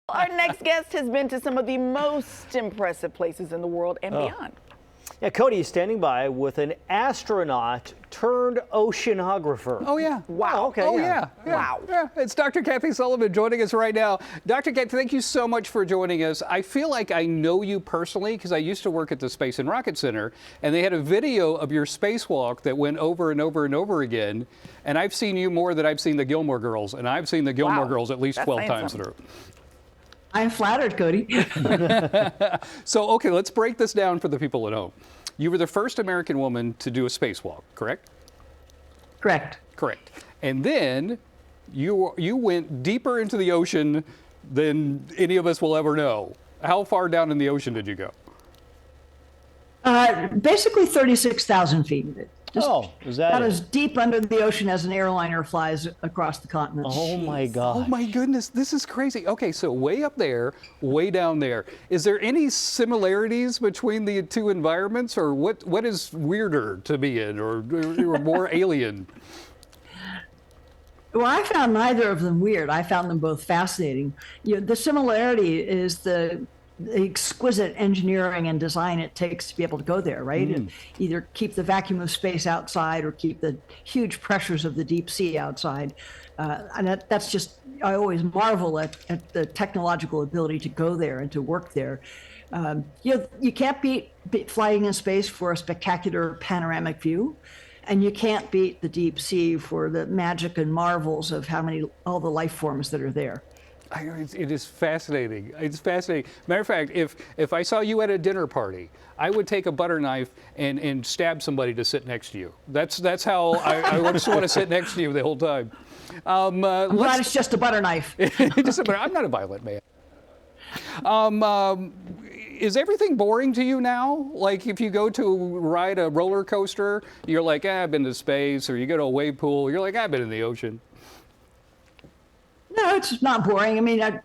Our next guest has been to some of the most impressive places in the world and beyond. Yeah, Cody is standing by with an astronaut turned oceanographer. Oh, yeah. Wow. Okay. Oh, yeah. Wow. Yeah. It's Dr. Kathy Sullivan joining us right now. Dr. Kathy, thank you so much for joining us. I feel like I know you personally because I used to work at the Space and Rocket Center, and they had a video of your spacewalk that went over and over and over again. And I've seen you more than I've seen the Gilmore Girls, and I've seen the Gilmore Wow. Girls at least That's 12 saying times something. through. I'm flattered, Cody. So, okay, let's break this down for the people at home. You were the first American woman to do a spacewalk, correct? Correct. Correct. And then you went deeper into the ocean than any of us will ever know. How far down in the ocean did you go? Basically 36,000 feet. Just Is that about it? as deep under the ocean as an airliner flies across the continent. Oh my God. Oh my goodness, this is crazy. Okay, so way up there, way down there. Is there any similarities between the two environments, or what is weirder to be in, or more alien? Well, I found neither of them weird. I found them both fascinating. The similarity is the exquisite engineering and design it takes to be able to go there, right? And either keep the vacuum of space outside or keep the huge pressures of the deep sea outside. And that's just, I always marvel at the technological ability to go there and to work there. You can't beat flying in space for a spectacular panoramic view. And you can't beat the deep sea for the magic and marvels of all the life forms that are there. It is fascinating. It's fascinating. Matter of fact, if I saw you at a dinner party, I would take a butter knife and stab somebody to sit next to you. That's how I just want to sit next to you the whole time. I'm glad it's just a butter knife. I'm not a violent man. Is everything boring to you now? Like if you go to ride a roller coaster, you're like, I've been to space, or you go to a wave pool, you're like, I've been in the ocean. No, it's not boring. I mean,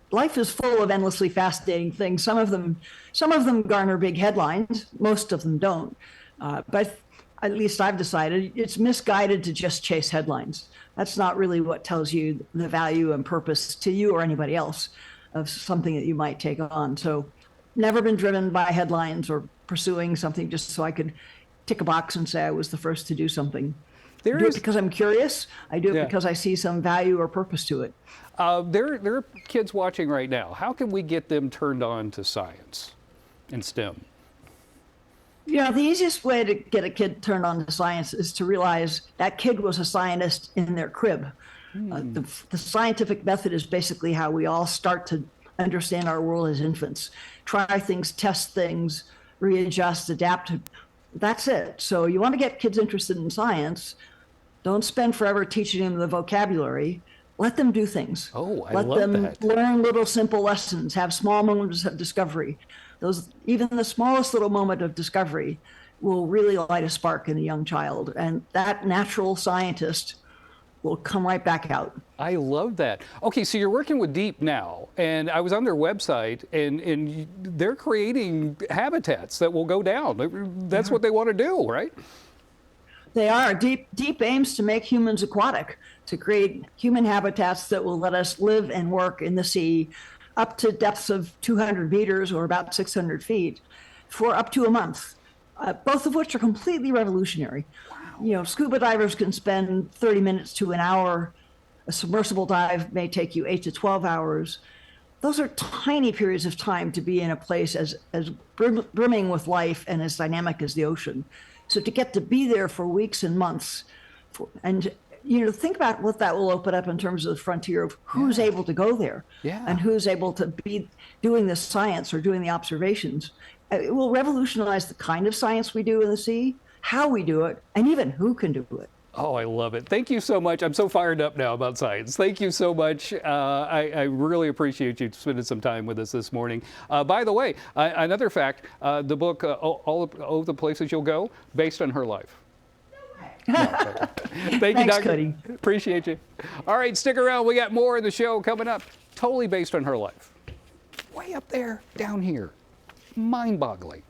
life is full of endlessly fascinating things. Some of them garner big headlines. Most of them don't. But at least I've decided it's misguided to just chase headlines. That's not really what tells you the value and purpose to you or anybody else of something that you might take on. So, never been driven by headlines or pursuing something just so I could tick a box and say I was the first to do something. I do it because I'm curious. I do it because I see some value or purpose to it. There are kids watching right now. How can we get them turned on to science and STEM? The easiest way to get a kid turned on to science is to realize that kid was a scientist in their crib. The scientific method is basically how we all start to understand our world as infants. Try things, test things, readjust, adapt. That's it. So you want to get kids interested in science. Don't spend forever teaching them the vocabulary. Let them do things. Oh, I love that. Let them learn little simple lessons, have small moments of discovery. Even the smallest little moment of discovery will really light a spark in a young child. And that natural scientist will come right back out. I love that. Okay, so you're working with Deep now, and I was on their website, and they're creating habitats that will go down. That's what they want to do, right? They are. Deep aims to make humans aquatic, to create human habitats that will let us live and work in the sea up to depths of 200 meters or about 600 feet for up to a month, both of which are completely revolutionary. Wow. Scuba divers can spend 30 minutes to an hour. A submersible dive may take you 8 to 12 hours. Those are tiny periods of time to be in a place as brimming with life and as dynamic as the ocean. So to get to be there for weeks and months, think about what that will open up in terms of the frontier of who's able to go there and who's able to be doing the science or doing the observations. It will revolutionize the kind of science we do in the sea, how we do it, and even who can do it. Oh, I love it. Thank you so much. I'm so fired up now about science. Thank you so much. I really appreciate you spending some time with us this morning. By the way, another fact, the book, All the Places You'll Go, based on her life. Thank you, Dr. Cody. Appreciate you. All right, stick around. We got more of the show coming up. Totally based on her life. Way up there, down here. Mind-boggling.